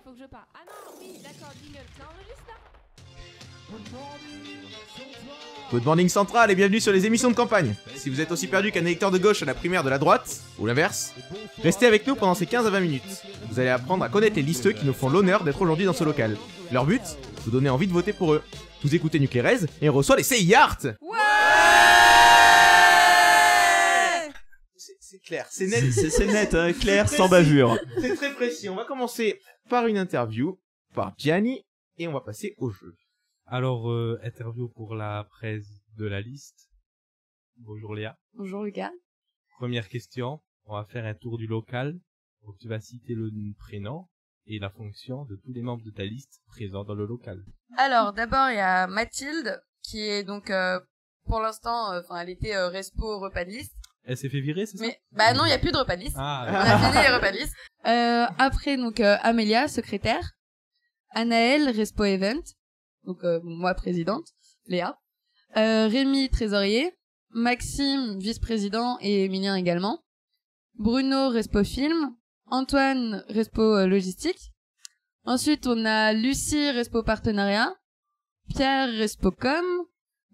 faut que je parle. Ah non, oui, d'accord, jingle, ça enregistre là. Good morning Central et bienvenue sur les émissions de campagne. Si vous êtes aussi perdu qu'un électeur de gauche à la primaire de la droite, ou l'inverse, restez avec nous pendant ces 15 à 20 minutes. Vous allez apprendre à connaître les listeux qui nous font l'honneur d'être aujourd'hui dans ce local. Leur but, vous donner envie de voter pour eux. Vous écoutez Nuclérez et on reçoit les CIART. Ouais. C'est clair, c'est net. C'est net, hein, clair, sans bavure. C'est très précis. On va commencer par une interview par Gianni et on va passer au jeu. Alors, interview pour la presse de la liste. Bonjour Léa. Bonjour Lucas. Première question, on va faire un tour du local. Donc, tu vas citer le prénom et la fonction de tous les membres de ta liste présents dans le local. Alors, d'abord, il y a Mathilde, qui est donc, pour l'instant, elle était respo repas de liste. Elle s'est fait virer, c'est ça? Mais, bah non, il n'y a plus de repas de liste. Ah, On a fini les repas de liste. Après, donc, Amélia, secrétaire. Anaëlle, respo event. Donc, moi, présidente. Léa. Rémi, trésorier. Maxime, vice-président et Emilien également. Bruno, respo film. Antoine, respo logistique. Ensuite, on a Lucie, respo partenariat. Pierre, respo com.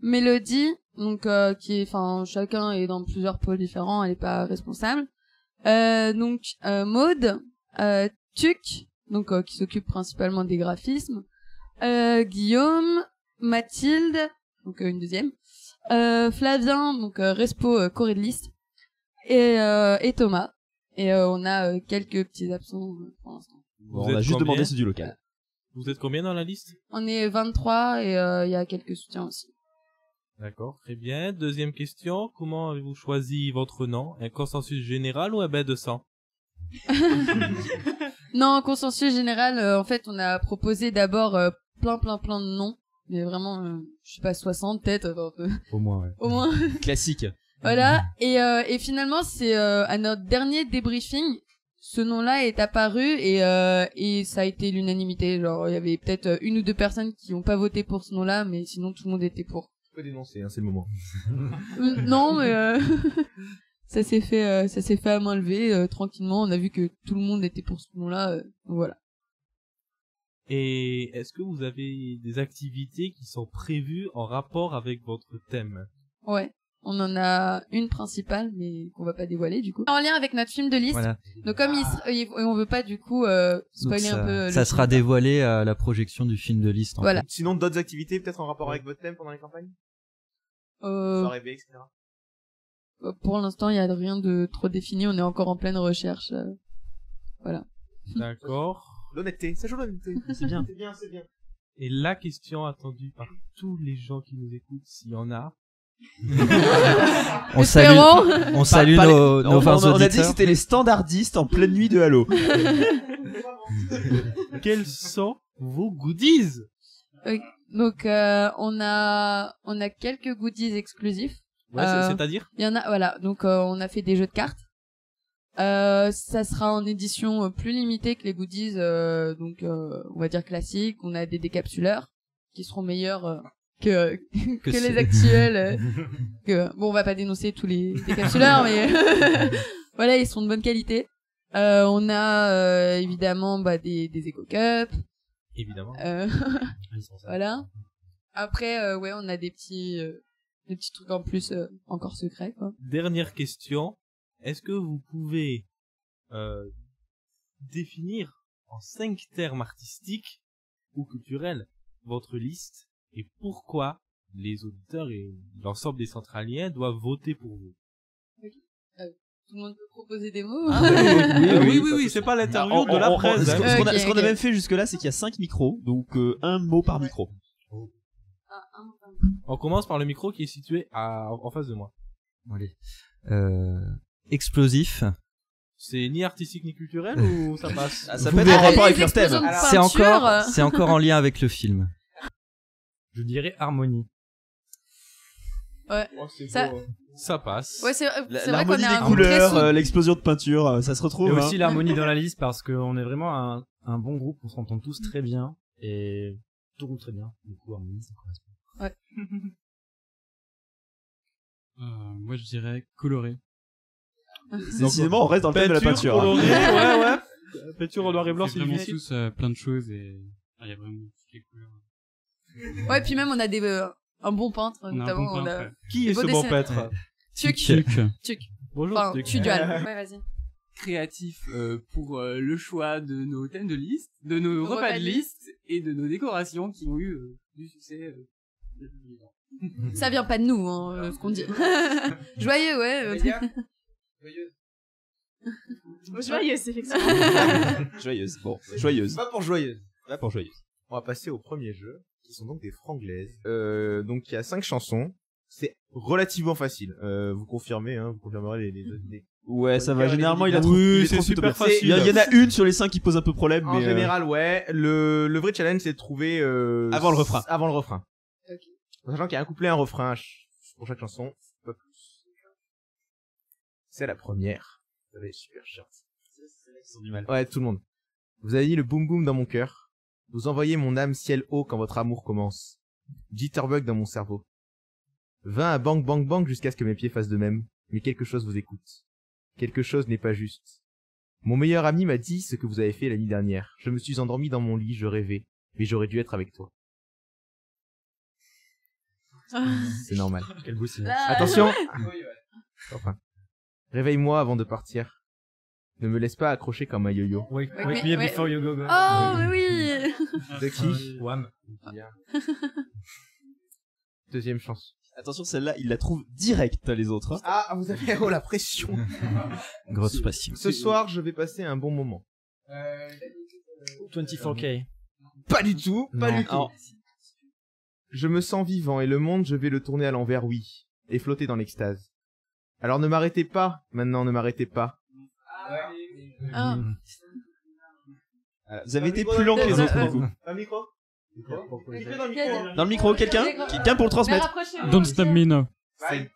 Mélodie, donc chacun est dans plusieurs pôles différents, elle est pas responsable. Maude, Tuc, qui s'occupe principalement des graphismes. Guillaume, Mathilde, donc une deuxième. Flavien, donc respo choré de liste. Et Thomas. Et on a quelques petits absents pour l'instant. Bon, on a juste demandé ceux du local. Vous êtes combien dans la liste? On est 23 et il y a quelques soutiens aussi. D'accord, très bien. Deuxième question, comment avez-vous choisi votre nom? Un consensus général ou un bain de sang? Non, consensus général, en fait, on a proposé d'abord plein de noms. Mais vraiment, je sais pas, 60 peut-être. Au moins, ouais. Au moins. Classique. Voilà. Et finalement, c'est à notre dernier débriefing, ce nom-là est apparu et ça a été l'unanimité. Genre, il y avait peut-être une ou deux personnes qui ont pas voté pour ce nom-là, mais sinon tout le monde était pour. Tu peux dénoncer, hein, c'est le moment. Non, mais ça s'est fait à main levée tranquillement. On a vu que tout le monde était pour ce nom-là. Donc voilà. Et est-ce que vous avez des activités qui sont prévues en rapport avec votre thème? Ouais. On en a une principale, mais qu'on va pas dévoiler du coup. En lien avec notre film de liste. Voilà. Donc comme on veut pas du coup spoiler un peu. Ça sera dévoilé à la projection du film de liste. Voilà. En fait. Sinon d'autres activités peut-être en rapport avec votre thème pendant les campagnes? Soirée B, etc. Pour l'instant, il y a rien de trop défini. On est encore en pleine recherche. Voilà. D'accord. L'honnêteté, ça joue l'honnêteté. C'est bien. C'est bien, c'est bien. Et la question attendue par tous les gens qui nous écoutent, s'il y en a. On salue nos fins auditeurs. On a dit que c'était les standardistes en pleine nuit de Halo. Quels sont vos goodies? Donc on a quelques goodies exclusifs. Ouais, c'est-à-dire? Il y en a, voilà. Donc on a fait des jeux de cartes. Ça sera en édition plus limitée que les goodies, on va dire classiques. On a des décapsuleurs qui seront meilleurs que les actuels. Bon, on va pas dénoncer tous les décapsuleurs, mais voilà, ils sont de bonne qualité. On a évidemment des éco-cups. Évidemment. Voilà. Après, on a des petits trucs en plus encore secrets, quoi. Dernière question. Est-ce que vous pouvez définir en 5 termes artistiques ou culturels votre liste et pourquoi les auditeurs et l'ensemble des centraliens doivent voter pour vous? Tout le monde peut proposer des mots. Oui, c'est pas l'interview de la presse. Ce qu'on a même fait jusque-là, c'est qu'il y a 5 micros, donc un mot par micro. On commence par le micro qui est situé en face de moi. Allez. Explosif. C'est ni artistique ni culturel ou ça passe? Ça peut être en rapport avec leur thème. C'est encore en lien avec le film. Je dirais harmonie. Ouais. Oh, ça passe. Ouais, c'est vrai qu'on L'harmonie a des un couleurs, l'explosion de peinture, ça se retrouve. Et aussi l'harmonie dans la liste parce qu'on est vraiment un bon groupe, on s'entend tous très bien et tout roule très bien. Du coup, harmonie, ça correspond. Ouais. Moi, je dirais coloré. Décidément, on reste dans le thème de la peinture. Coloré, ouais. Peinture en noir et blanc, c'est vraiment difficile. tous plein de choses et il y a vraiment toutes les couleurs. Ouais, puis même on a un bon peintre, On a un notamment. bon peintre, ouais. Qui est Des ce beaux bon dessins. peintre? Tuc. Bonjour, Enfin, Tuc. Tudual. Ouais, vas-y. Créatif pour le choix de nos thèmes de liste, de nos repas de liste et de nos décorations qui ont eu du succès. Ça vient pas de nous, hein, ce qu'on dit. Joyeux, ouais. Joyeuse, effectivement. Joyeuse. Bon, joyeuse. Pas pour joyeuse. Là pour joyeuse. On va passer au premier jeu, qui sont donc des franglaises. Donc il y a 5 chansons. C'est relativement facile. Vous confirmez, hein, vous confirmerez les... Ouais, ça va. les Généralement, il médicaments. a trop. Oui, il est c'est trop super plutôt bien. facile. Il y en a une sur les 5 qui pose un peu problème, En mais général, ouais. Le vrai challenge, c'est de trouver... Avant le refrain. Avant le refrain. Ok. Sachant qu'il y a un couplet et un refrain pour chaque chanson. Pas plus. C'est la première. Vous avez super cher. Ouais, tout le monde. Vous avez dit le boum boum dans mon cœur. Vous envoyez mon âme ciel haut quand votre amour commence. Jitterbug dans mon cerveau. 20 à bang bang bang jusqu'à ce que mes pieds fassent de même. Mais quelque chose vous écoute. Quelque chose n'est pas juste. Mon meilleur ami m'a dit ce que vous avez fait la nuit dernière. Je me suis endormi dans mon lit, je rêvais. Mais j'aurais dû être avec toi. C'est normal. Quel beau signe. Attention. Enfin. Réveille-moi avant de partir. Ne me laisse pas accrocher comme un yo-yo. Wake mais- me up ouais. before you go. Oh, mais oui. De qui? Wham. Deuxième chance. attention, celle-là, il la trouve direct, les autres. Hein. Ah, vous avez... Oh, la pression. Grosse passion. Ce soir, je vais passer un bon moment. 24K. Pas du tout, pas Non. du tout. Je me sens vivant et le monde, je vais le tourner à l'envers, oui. Et flotter dans l'extase. Alors ne m'arrêtez pas, maintenant ne m'arrêtez pas. Ah. Vous avez été plus long que les autres, du coup. Un micro? Dans le micro, quelqu'un pour le transmettre. Don't Stop Me Now.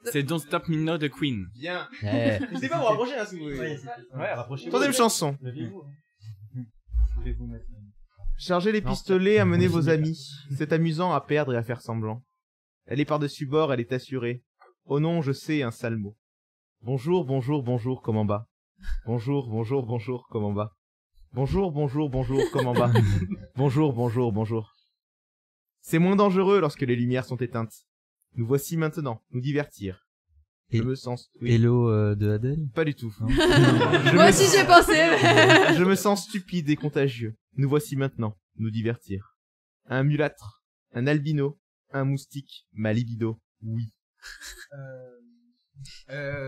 C'est Don't Stop Me Now de Queen. Bien. Eh. N'hésitez pas à vous rapprocher, hein, si vous voulez. Ouais, rapprochez-vous. Troisième chanson. Chargez les pistolets, amenez vos amis. C'est amusant à perdre et à faire semblant. Elle est par-dessus bord, elle est assurée. Oh non, je sais, un sale mot. Bonjour, bonjour, bonjour, comment bas. Bonjour, bonjour, bonjour, comment bas. Bonjour, bonjour, bonjour, comment bas. Bonjour, bonjour, bonjour. C'est moins dangereux lorsque les lumières sont éteintes. Nous voici maintenant, nous divertir. Je Et- me sens... Oui, Hello de Adèle. pas du tout. Non. Moi aussi j'ai pensé. Je me sens stupide et contagieux. Nous voici maintenant, nous divertir. Un mulâtre, un albino, un moustique, ma libido, oui.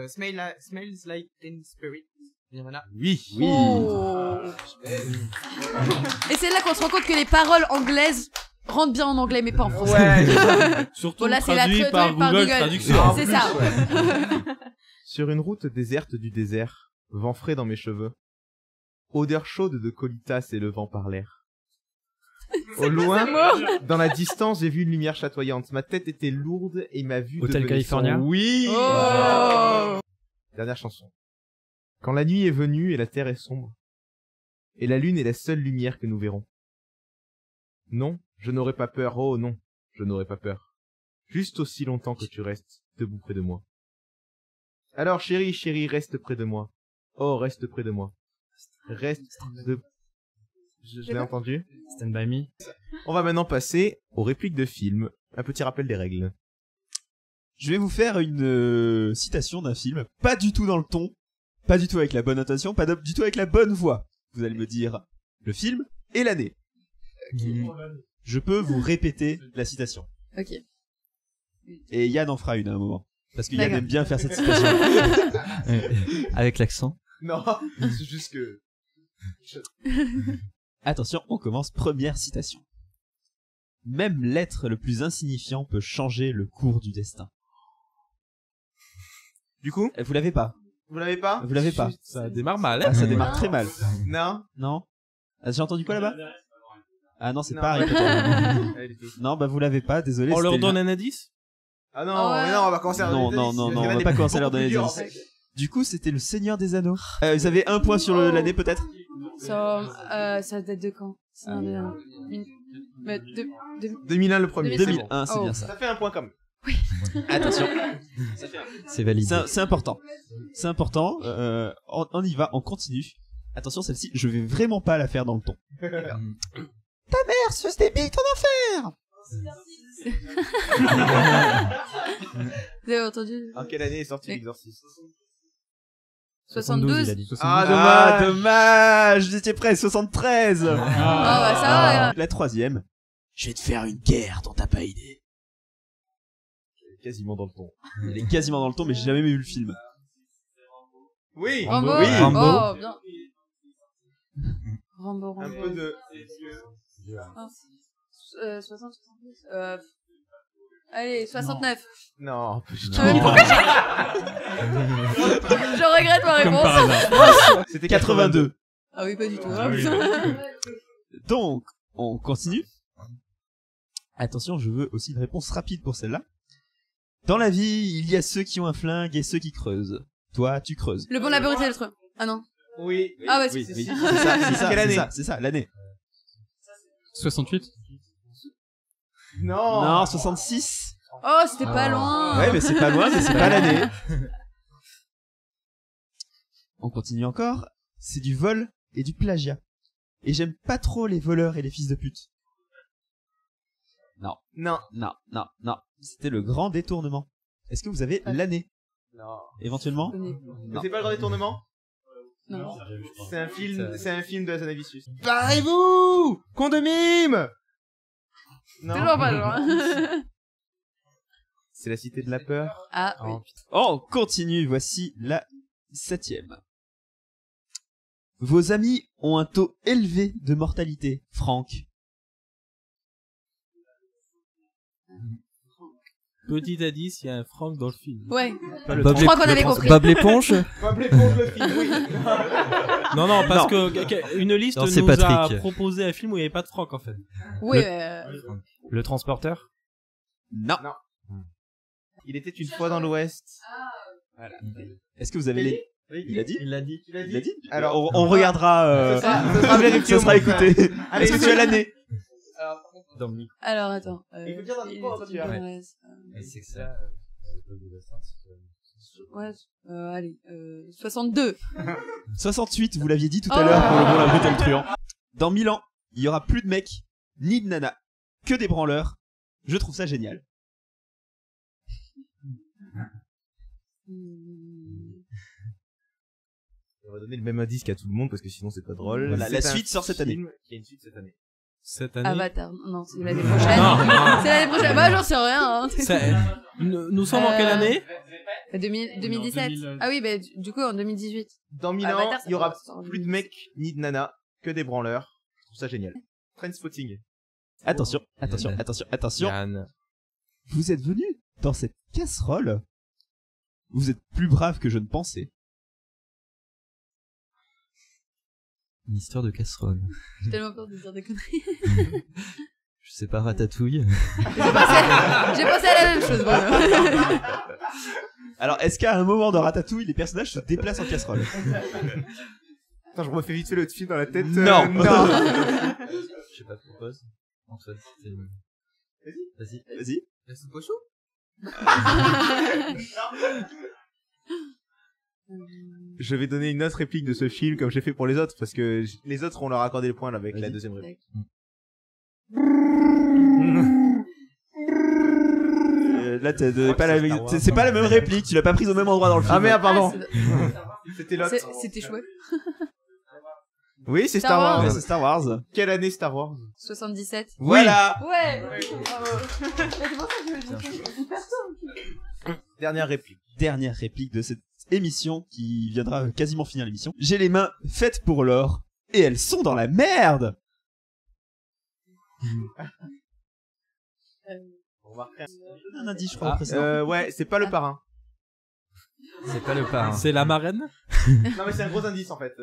Smells Like Teen Spirit. Nirvana. Oui. Oh. Et c'est là qu'on se rend compte que les paroles anglaises rentrent bien en anglais mais pas en français. Surtout Bon, là, c'est la traduit traduite par par Google Google. Traduction. C'est ça. Sur une route déserte du désert, vent frais dans mes cheveux, odeur chaude de colitas et le vent par l'air. Au loin, dans la distance, j'ai vu une lumière chatoyante. Ma tête était lourde et ma vue Hotel devenait California. sombre. Oui. Oh. Dernière chanson. Quand la nuit est venue et la terre est sombre, et la lune est la seule lumière que nous verrons. Non, je n'aurai pas peur, oh non, je n'aurai pas peur. Juste aussi longtemps que tu restes debout près de moi. Alors chérie, chérie, reste près de moi. Oh, reste près de moi. Reste de... Je l'ai entendu. Stand By Me. On va maintenant passer aux répliques de films. Un petit rappel des règles. Je vais vous faire une citation d'un film, pas du tout dans le ton, pas du tout avec la bonne intention, pas du tout avec la bonne voix. Vous allez me dire le film et l'année. Je peux vous répéter la citation. Ok. Et Yann en fera une à un moment. Parce que Yann D'accord. aime bien faire cette citation. Avec l'accent. Non, c'est juste que... Attention, on commence, première citation. Même l'être le plus insignifiant peut changer le cours du destin. Du coup, Vous l'avez pas. vous l'avez pas? Vous l'avez pas. Ça démarre mal, Ah, hein. ça démarre très mal. Non. Non. Ah, j'ai entendu quoi là-bas? Ah non, c'est Non. pas Harry Potter. Non, bah vous l'avez pas, désolé. On leur c'était donne un indice? Ah non, Ah ouais. mais non, on va commencer à... Non, non, non, non, on va pas commencer à leur donner des indices. Du coup, c'était le Seigneur des Anneaux. Vous avez un point sur l'année peut-être? Ça date de quand? C'est un mais 2001 le premier. 2001, c'est Oh. bien ça. Ça fait un point quand même. Attention, C'est validé. c'est important. C'est important. On y va, on continue. Attention, celle-ci, je vais vraiment pas la faire dans le ton. Ta mère, ce débile ton enfer. Vous avez entendu? En quelle année est sorti Oui. l'exorciste? 72. il a dit. Ah, dommage. Dommage, j'étais prêt, 73. Ah, bah ça va. La troisième. Je vais te faire une guerre dont t'as pas idée. Quasiment dans le ton. Elle est quasiment dans le ton, mais j'ai jamais vu le film. Oui. Rambo. Oui. Oh, bien. Rambo. Un peu de. 60, 70. Allez, 69. Non, pas du tout. Pourquoi je regrette ma réponse. C'était 82. Ah oui, pas du tout. Donc, on continue. Attention, je veux aussi une réponse rapide pour celle-là. Dans la vie, il y a ceux qui ont un flingue et ceux qui creusent. Toi, tu creuses. Le bon labyrinthe et le truc. Ah non. Oui. Ah ouais, Oui, c'est oui, ça. c'est ça, Quelle année c'est ça, l'année. 68. Non. Non, 66. Oh, c'était pas loin. Ouais, mais c'est pas loin, mais c'est pas l'année. On continue encore. C'est du vol et du plagiat. Et j'aime pas trop les voleurs et les fils de pute. Non. Non. C'était le grand détournement. Est-ce que vous avez l'année? Non. Éventuellement? Mais c'est pas le grand détournement? Non. C'est un film de Hazanavicius. Barrez-vous! Con de mime! Non. Toujours pas loin. C'est la cité de la peur. Ah oui. Oh, on continue. Voici la 7ème. Vos amis ont un taux élevé de mortalité, Franck. Petit indice, il y a un Franck dans le film. Ouais. Bob Je crois qu'on avait compris. Bob l'éponge. Bob l'éponge, le film, oui. Non, parce que une liste Non, c'est nous a Patrick. proposé un film où il n'y avait pas de Franck en fait. Oui. Le transporteur. Non. Il était une fois dans l'Ouest. Voilà. Est-ce que vous avez les... Il a dit? Il l'a dit. Il a dit? Alors, on regardera... ça sera vérifié. Ça sera écouté. Allez, Est-ce que tu as l'année? Alors attends. Il faut dire dans le micro, toi, tu as. C'est que ça. Ouais. Allez. 62. 68, vous l'aviez dit tout à l'heure pour le bon, la brute et le truand. Dans 1000 ans, il y aura plus de mecs, ni de nanas, que des branleurs. Je trouve ça génial. On va donner le même indice qu'à tout le monde parce que sinon c'est pas drôle. Voilà, C'est la un suite sort cette année. film qui a une suite cette année. Cette année. Avatar. Non, c'est l'année prochaine. Non. C'est l'année prochaine. Bah, j'en sais rien. Hein. Nous sommes en quelle année 2017. Ah oui, bah du coup en 2018. Dans 1000 Avatar, ans, ça il y aura commence en plus de mecs ni de nanas que des branleurs. Je trouve ça génial. Trainspotting. Attention. Yann. Vous êtes venu dans cette casserole. Vous êtes plus brave que je ne pensais. Une histoire de casserole. J'ai tellement peur de dire des conneries. Je sais pas, Ratatouille. J'ai pensé à la même chose. Bruno. Alors, est-ce qu'à un moment de Ratatouille, les personnages se déplacent en casserole? Attends, je me refais vite fait l'autre film dans la tête. Non. Non. Je sais pas, propose. Antoine, c'était... Vas-y. C'est pas chaud. Je vais donner une autre réplique de ce film comme j'ai fait pour les autres parce que les autres on leur a accordé le point là, avec la deuxième réplique. Là, c'est pas la même réplique, tu l'as pas prise au même endroit dans le film. Ah merde, pardon. C'était l'autre. C'était chouette. Oui, c'est Star Star Wars. Wars. Ouais, c'est Star Wars. Quelle année Star Wars? 77. Voilà. Ouais. Dernière réplique. Dernière réplique de cette émission qui viendra quasiment finir l'émission. J'ai les mains faites pour l'or et elles sont dans la merde. Un indice, je crois. Ouais, c'est pas le parrain. C'est pas le parrain. C'est la marraine. Non mais c'est un gros indice en fait.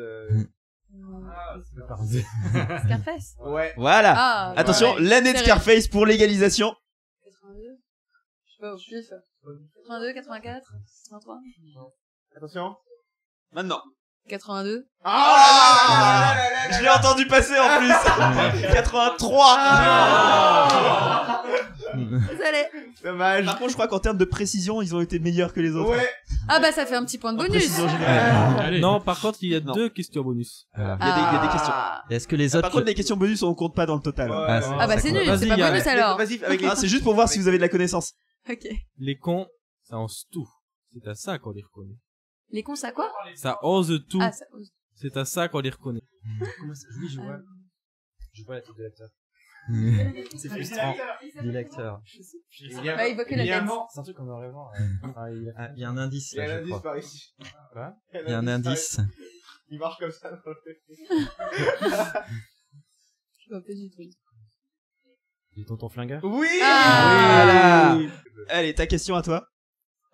Scarface. Ouais. Voilà. Ah, Attention, ouais. l'année de C'est Scarface pour l'égalisation. 82. Je sais pas au pif. 82, 84, 83. Attention. Maintenant. 82. Ah Je l'ai entendu passer en plus. 83. Désolé. Dommage. Par contre, je crois qu'en termes de précision, ils ont été meilleurs que les autres. Ouais. Ah bah ça fait un petit point de bonus. Précision générale. Allez. Non, par contre, il y a Non. 2 questions bonus. Il y a des questions. Est-ce que les Par autres... contre, les questions bonus, on compte pas dans le total. Ouais. Ah bah c'est nul, Vas-y, c'est pas y a- bonus alors. Vas-y, avec les... Ah, c'est juste pour voir si vous avez de la connaissance. Ok. Les cons, ça ose tout. C'est à ça qu'on les reconnaît. Les cons, ça quoi? Ça ose tout. Ah, ça ose. C'est à ça qu'on les reconnaît. Comment ça? Oui, je vois. Je vois la tête de l'acteur. C'est frustrant. Dis l'acteur. Bah, il voit que la tête. C'est un truc qu'on aurait voir. Ah, il y a un indice Il y a là, un je indice crois. par ici. Quoi? Il y a un indice. Il marche comme ça. dans le- Je vois pas du tout. Les tontons flingueurs. Oui. Ah. Voilà. Allez, ta question à toi.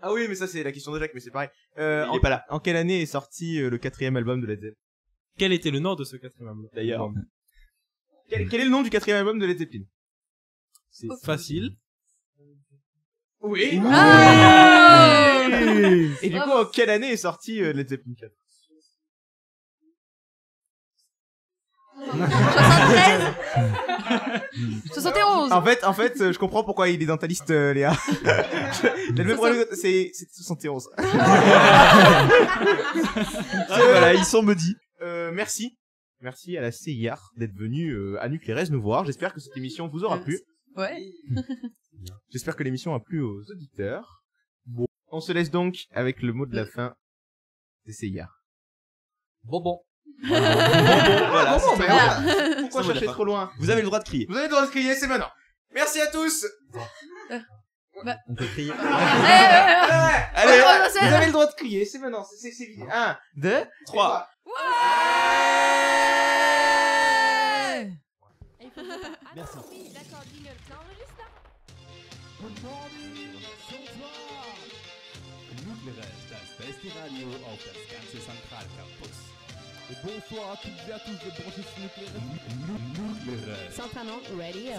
Ah oui, mais ça c'est la question de Jacques, mais c'est pareil. Il est pas là. En quelle année est sorti le 4e album de Led Zeppelin? Quel était le nom de ce 4e album? D'ailleurs. Quel est le nom du 4e album de Led Zeppelin? C'est facile. Oui. Ah. Et du coup, en quelle année est sorti Led Zeppelin 4? 73. 71. En fait, je comprends pourquoi il est dans ta liste, Léa. Le même problème, c'est 71. Voilà, ils sont maudits. Merci. Merci à la CIR d'être venu à Nuclérez nous voir. J'espère que cette émission vous aura plu. Ouais. J'espère que l'émission a plu aux auditeurs. Bon, on se laisse donc avec le mot de la fin des CIR. Bonbon. Voilà. Bon, mais Voilà. voilà. Pourquoi Ça vaut chercher la trop loin? Vous avez le droit de crier. Vous avez le droit de crier, c'est maintenant. Merci à tous. On peut crier. Allez, Oh, c'est- vous avez le droit de crier, c'est maintenant. C'est 1, 2, 3. Merci. D'accord, jingle, ça enregistre là? Centranon Radio.